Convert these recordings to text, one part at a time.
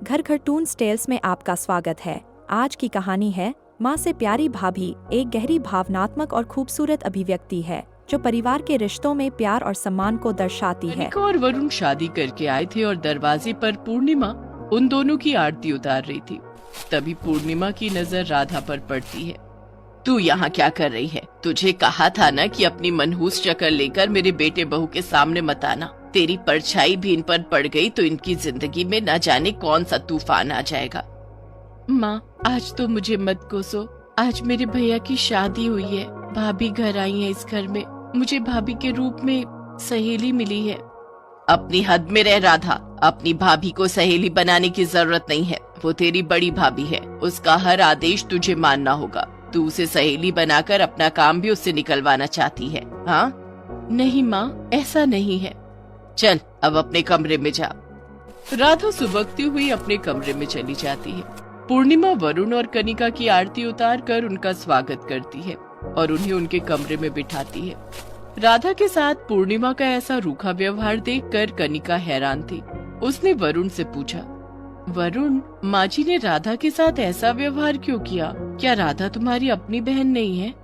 घर घर Toons tales में आपका स्वागत है। आज की कहानी है माँ से प्यारी भाभी। एक गहरी भावनात्मक और खूबसूरत अभिव्यक्ति है जो परिवार के रिश्तों में प्यार और सम्मान को दर्शाती है। कनिका और वरुण शादी करके आए थे और दरवाजे पर पूर्णिमा उन दोनों की आरती उतार रही थी। तभी पूर्णिमा की नजर राधा पर पड़ती है। तू यहाँ क्या कर रही है? तुझे कहा था ना कि अपनी मनहूस शक्ल लेकर मेरे बेटे बहू के सामने मत आना। तेरी परछाई भी इन पर पड़ गई तो इनकी जिंदगी में न जाने कौन सा तूफान आ जाएगा। माँ, आज तो मुझे मत कोसो। आज मेरे भैया की शादी हुई है। भाभी घर आई है। इस घर में मुझे भाभी के रूप में सहेली मिली है। अपनी हद में रह राधा। अपनी भाभी को सहेली बनाने की जरूरत नहीं है। वो तेरी बड़ी भाभी है। उसका हर आदेश तुझे मानना होगा। तू उसे सहेली बनाकर अपना काम भी उससे निकलवाना चाहती है? हाँ? नहीं माँ, ऐसा नहीं है। चल अब अपने कमरे में जा। राधा सुबकती हुई अपने कमरे में चली जाती है। पूर्णिमा वरुण और कनिका की आरती उतार कर उनका स्वागत करती है और उन्हें उनके कमरे में बिठाती है। राधा के साथ पूर्णिमा का ऐसा रूखा व्यवहार देखकर कनिका हैरान थी। उसने वरुण से पूछा, वरुण, माँ जी ने राधा के साथ ऐसा व्यवहार क्यों किया? क्या राधा तुम्हारी अपनी बहन नहीं है?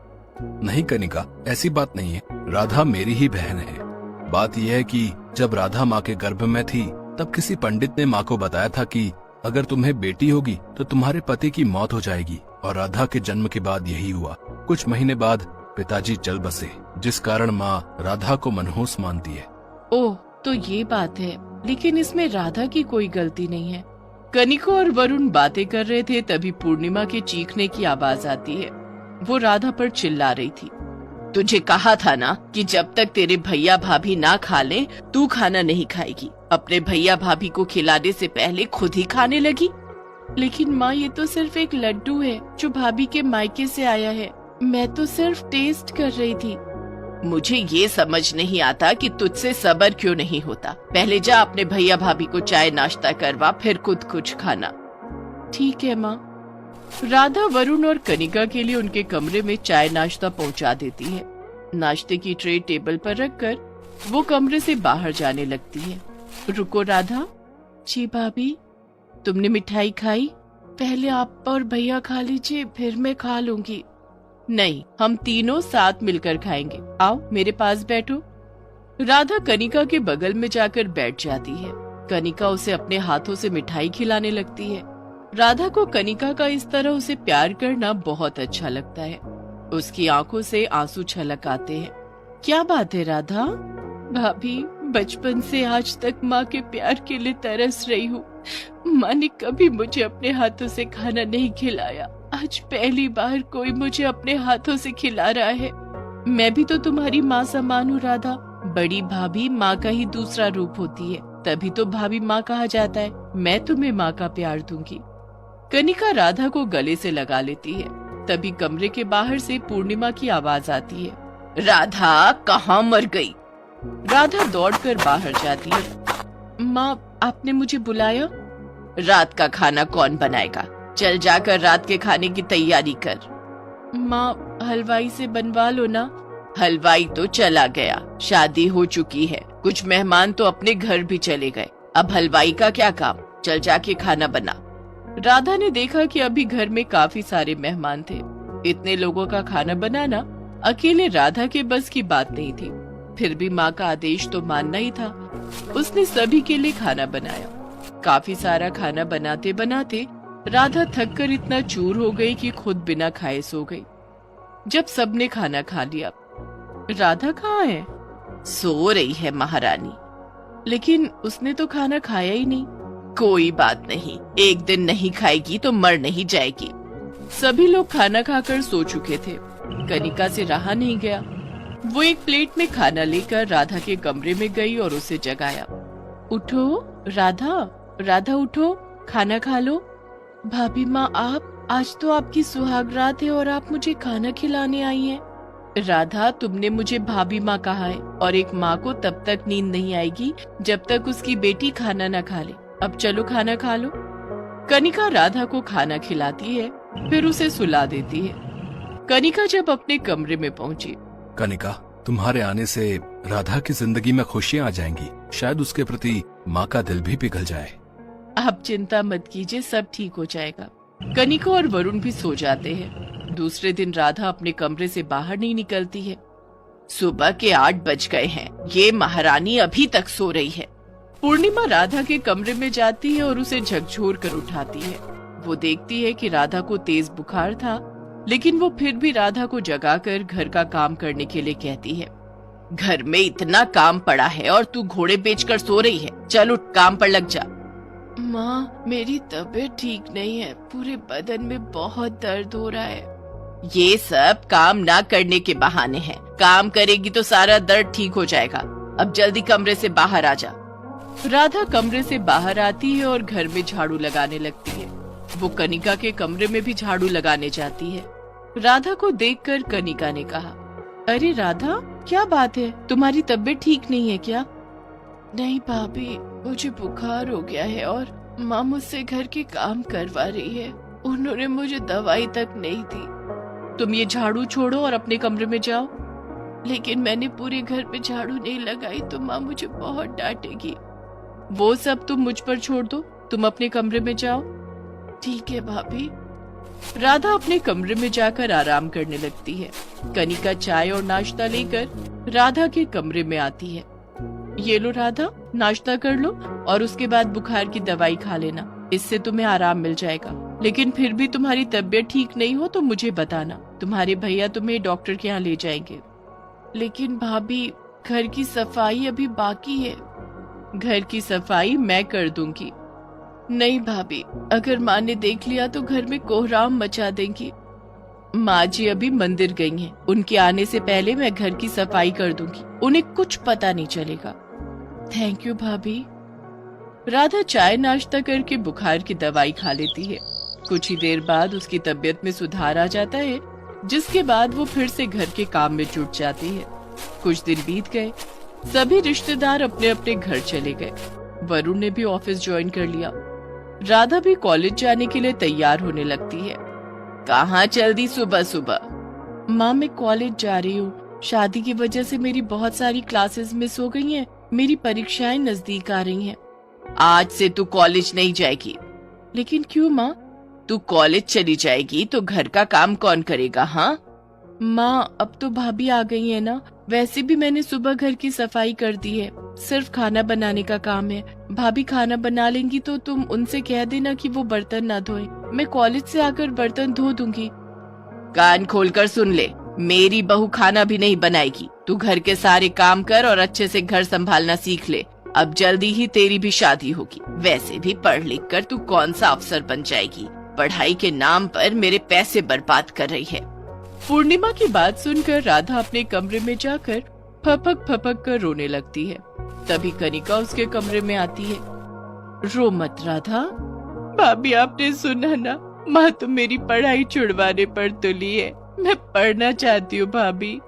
नहीं कनिका, ऐसी बात नहीं है। राधा मेरी ही बहन है। बात यह है कि जब राधा माँ के गर्भ में थी तब किसी पंडित ने माँ को बताया था कि अगर तुम्हें बेटी होगी तो तुम्हारे पति की मौत हो जाएगी, और राधा के जन्म के बाद यही हुआ। कुछ महीने बाद पिताजी चल बसे, जिस कारण माँ राधा को मनहूस मानती है। ओह, तो ये बात है। लेकिन इसमें राधा की कोई गलती नहीं है। कनिका और वरुण बातें कर रहे थे तभी पूर्णिमा के चीखने की आवाज आती है। वो राधा पर चिल्ला रही थी, तुझे कहा था ना कि जब तक तेरे भैया भाभी ना खा लें तू खाना नहीं खाएगी। अपने भैया भाभी को खिलाने से पहले खुद ही खाने लगी। लेकिन माँ, ये तो सिर्फ एक लड्डू है जो भाभी के मायके से आया है। मैं तो सिर्फ टेस्ट कर रही थी। मुझे ये समझ नहीं आता कि तुझसे सब्र क्यों नहीं होता। पहले जा अपने भैया भाभी को चाय नाश्ता करवा, फिर खुद कुछ खाना। ठीक है माँ। राधा वरुण और कनिका के लिए उनके कमरे में चाय नाश्ता पहुंचा देती है। नाश्ते की ट्रे टेबल पर रखकर वो कमरे से बाहर जाने लगती है। रुको राधा। जी भाभी। तुमने मिठाई खाई? पहले आप और भैया खा लीजिए, फिर मैं खा लूंगी। नहीं, हम तीनों साथ मिलकर खाएंगे। आओ मेरे पास बैठो। राधा कनिका के बगल में जाकर बैठ जाती है। कनिका उसे अपने हाथों से मिठाई खिलाने लगती है। राधा को कनिका का इस तरह उसे प्यार करना बहुत अच्छा लगता है। उसकी आंखों से आंसू छलक आते हैं। क्या बात है राधा? भाभी, बचपन से आज तक माँ के प्यार के लिए तरस रही हूँ। माँ ने कभी मुझे अपने हाथों से खाना नहीं खिलाया। आज पहली बार कोई मुझे अपने हाथों से खिला रहा है। मैं भी तो तुम्हारी माँ समान हूँ राधा। बड़ी भाभी माँ का ही दूसरा रूप होती है, तभी तो भाभी माँ कहा जाता है। मैं तुम्हें माँ का प्यार दूंगी। कनिका राधा को गले से लगा लेती है। तभी कमरे के बाहर से पूर्णिमा की आवाज आती है, राधा कहाँ मर गई? राधा दौड़कर बाहर जाती है। माँ, आपने मुझे बुलाया? रात का खाना कौन बनाएगा? चल जाकर रात के खाने की तैयारी कर। माँ, हलवाई से बनवा लो ना। हलवाई तो चला गया, शादी हो चुकी है। कुछ मेहमान तो अपने घर भी चले गए। अब हलवाई का क्या काम? चल जाके खाना बना। राधा ने देखा कि अभी घर में काफी सारे मेहमान थे। इतने लोगों का खाना बनाना अकेले राधा के बस की बात नहीं थी। फिर भी माँ का आदेश तो मानना ही था। उसने सभी के लिए खाना बनाया। काफी सारा खाना बनाते बनाते राधा थककर इतना चूर हो गई कि खुद बिना खाए सो गई। जब सबने खाना खा लिया, राधा कहाँ है? सो रही है महारानी। लेकिन उसने तो खाना खाया ही नहीं। कोई बात नहीं, एक दिन नहीं खाएगी तो मर नहीं जाएगी। सभी लोग खाना खाकर सो चुके थे। कनिका से रहा नहीं गया। वो एक प्लेट में खाना लेकर राधा के कमरे में गई और उसे जगाया। उठो राधा, राधा उठो, खाना खा लो। भाभी माँ, आप, आज तो आपकी सुहाग रात है और आप मुझे खाना खिलाने आई हैं। राधा, तुमने मुझे भाभी माँ कहा है और एक माँ को तब तक नींद नहीं आएगी जब तक उसकी बेटी खाना न खा ले। अब चलो खाना खा लो। कनिका राधा को खाना खिलाती है, फिर उसे सुला देती है। कनिका जब अपने कमरे में पहुंची, कनिका, तुम्हारे आने से राधा की जिंदगी में खुशियाँ आ जाएंगी। शायद उसके प्रति माँ का दिल भी पिघल जाए। आप चिंता मत कीजिए, सब ठीक हो जाएगा। कनिका और वरुण भी सो जाते हैं। दूसरे दिन राधा अपने कमरे से बाहर नहीं निकलती है। सुबह के 8 बज गए हैं, ये महारानी अभी तक सो रही है। पूर्णिमा राधा के कमरे में जाती है और उसे झकझोर कर उठाती है। वो देखती है कि राधा को तेज बुखार था, लेकिन वो फिर भी राधा को जगाकर घर का काम करने के लिए कहती है। घर में इतना काम पड़ा है और तू घोड़े बेचकर सो रही है, चल उठ, काम पर लग जा। माँ, मेरी तबीयत ठीक नहीं है, पूरे बदन में बहुत दर्द हो रहा है। ये सब काम ना करने के बहाने हैं, काम करेगी तो सारा दर्द ठीक हो जाएगा। अब जल्दी कमरे से बाहर आ जा। राधा कमरे से बाहर आती है और घर में झाड़ू लगाने लगती है। वो कनिका के कमरे में भी झाड़ू लगाने जाती है। राधा को देखकर कनिका ने कहा, अरे राधा, क्या बात है, तुम्हारी तबीयत ठीक नहीं है क्या? नहीं भाभी, मुझे बुखार हो गया है और माँ मुझसे घर के काम करवा रही है। उन्होंने मुझे दवाई तक नहीं दी। तुम ये झाड़ू छोड़ो और अपने कमरे में जाओ। लेकिन मैंने पूरे घर पे झाड़ू नहीं लगाई तो माँ मुझे बहुत डांटेगी। वो सब तुम मुझ पर छोड़ दो, तुम अपने कमरे में जाओ। ठीक है भाभी। राधा अपने कमरे में जाकर आराम करने लगती है। कनिका चाय और नाश्ता लेकर राधा के कमरे में आती है। ये लो राधा, नाश्ता कर लो और उसके बाद बुखार की दवाई खा लेना, इससे तुम्हें आराम मिल जाएगा। लेकिन फिर भी तुम्हारी तबीयत ठीक नहीं हो तो मुझे बताना, तुम्हारे भैया तुम्हें डॉक्टर के यहाँ ले जाएंगे। लेकिन भाभी, घर की सफाई अभी बाकी है। घर की सफाई मैं कर दूंगी। नहीं भाभी, अगर माँ ने देख लिया तो घर में कोहराम मचा देंगी। माँ जी अभी मंदिर गई हैं, उनके आने से पहले मैं घर की सफाई कर दूंगी, उन्हें कुछ पता नहीं चलेगा। थैंक यू भाभी। राधा चाय नाश्ता करके बुखार की दवाई खा लेती है। कुछ ही देर बाद उसकी तबीयत में सुधार आ जाता है, जिसके बाद वो फिर से घर के काम में जुट जाती है। कुछ दिन बीत गए, सभी रिश्तेदार अपने अपने घर चले गए। वरुण ने भी ऑफिस ज्वाइन कर लिया। राधा भी कॉलेज जाने के लिए तैयार होने लगती है। कहाँ चल दी सुबह सुबह? माँ, मैं कॉलेज जा रही हूँ। शादी की वजह से मेरी बहुत सारी क्लासेस मिस हो गई हैं। मेरी परीक्षाएं नजदीक आ रही हैं। आज से तू कॉलेज नहीं जाएगी। लेकिन क्यों माँ? तू कॉलेज चली जाएगी तो घर का काम कौन करेगा? हाँ माँ, अब तो भाभी आ गई है ना। वैसे भी मैंने सुबह घर की सफाई कर दी है, सिर्फ खाना बनाने का काम है। भाभी खाना बना लेंगी तो तुम उनसे कह देना कि वो बर्तन ना धोए, मैं कॉलेज से आकर बर्तन धो दूंगी। कान खोलकर सुन ले, मेरी बहू खाना भी नहीं बनाएगी। तू घर के सारे काम कर और अच्छे से घर संभालना सीख ले। अब जल्दी ही तेरी भी शादी होगी। वैसे भी पढ़ लिख कर तू कौन सा अफसर बन जाएगी? पढ़ाई के नाम पर मेरे पैसे बर्बाद कर रही है। पूर्णिमा की बात सुनकर राधा अपने कमरे में जाकर फपक फपक कर रोने लगती है। तभी कनिका उसके कमरे में आती है। रो मत राधा। भाभी, आपने सुना ना, माँ तो मेरी पढ़ाई छुड़वाने पर तुली है। मैं पढ़ना चाहती हूँ भाभी।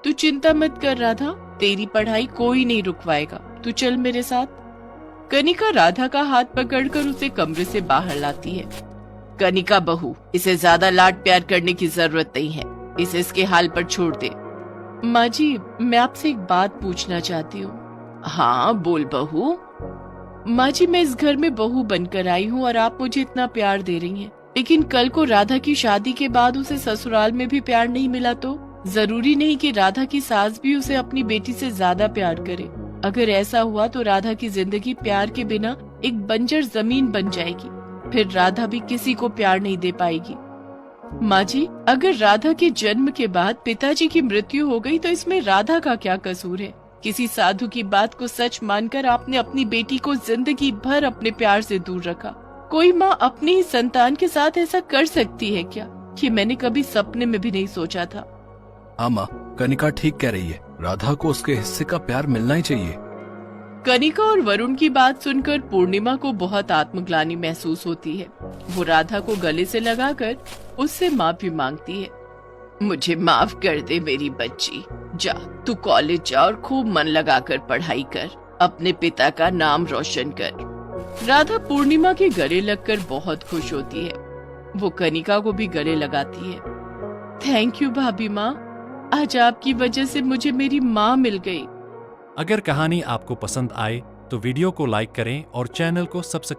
तू चिंता मत कर राधा, तेरी पढ़ाई कोई नहीं रुकवाएगा। तू चल मेरे साथ। कनिका राधा का हाथ पकड़कर उसे कमरे से बाहर लाती है। कनिका बहू, इसे ज्यादा लाड प्यार करने की जरूरत नहीं है, इसे इसके हाल पर छोड़ दे। माँ जी, मैं आपसे एक बात पूछना चाहती हूँ। हाँ बोल बहू। माँ जी, मैं इस घर में बहू बनकर आई हूँ और आप मुझे इतना प्यार दे रही हैं, लेकिन कल को राधा की शादी के बाद उसे ससुराल में भी प्यार नहीं मिला तो? जरूरी नहीं कि राधा की सास भी उसे अपनी बेटी से ज्यादा प्यार करे। अगर ऐसा हुआ तो राधा की जिंदगी प्यार के बिना एक बंजर जमीन बन जाएगी। फिर राधा भी किसी को प्यार नहीं दे पाएगी। माँ जी, अगर राधा के जन्म के बाद पिताजी की मृत्यु हो गई तो इसमें राधा का क्या कसूर है? किसी साधु की बात को सच मानकर आपने अपनी बेटी को जिंदगी भर अपने प्यार से दूर रखा। कोई माँ अपनी ही संतान के साथ ऐसा कर सकती है क्या? ये मैंने कभी सपने में भी नहीं सोचा था। हाँ माँ, कनिका ठीक कह रही है, राधा को उसके हिस्से का प्यार मिलना ही चाहिए। कनिका और वरुण की बात सुनकर पूर्णिमा को बहुत आत्मग्लानि महसूस होती है। वो राधा को गले से लगाकर उससे माफी मांगती है। मुझे माफ कर दे मेरी बच्ची, जा तू कॉलेज जा और खूब मन लगाकर पढ़ाई कर, अपने पिता का नाम रोशन कर। राधा पूर्णिमा के गले लगकर बहुत खुश होती है। वो कनिका को भी गले लगाती है। थैंक यू भाभी माँ, आज आपकी वजह से मुझे मेरी माँ मिल गई। अगर कहानी आपको पसंद आए तो वीडियो को लाइक करें और चैनल को सब्सक्राइब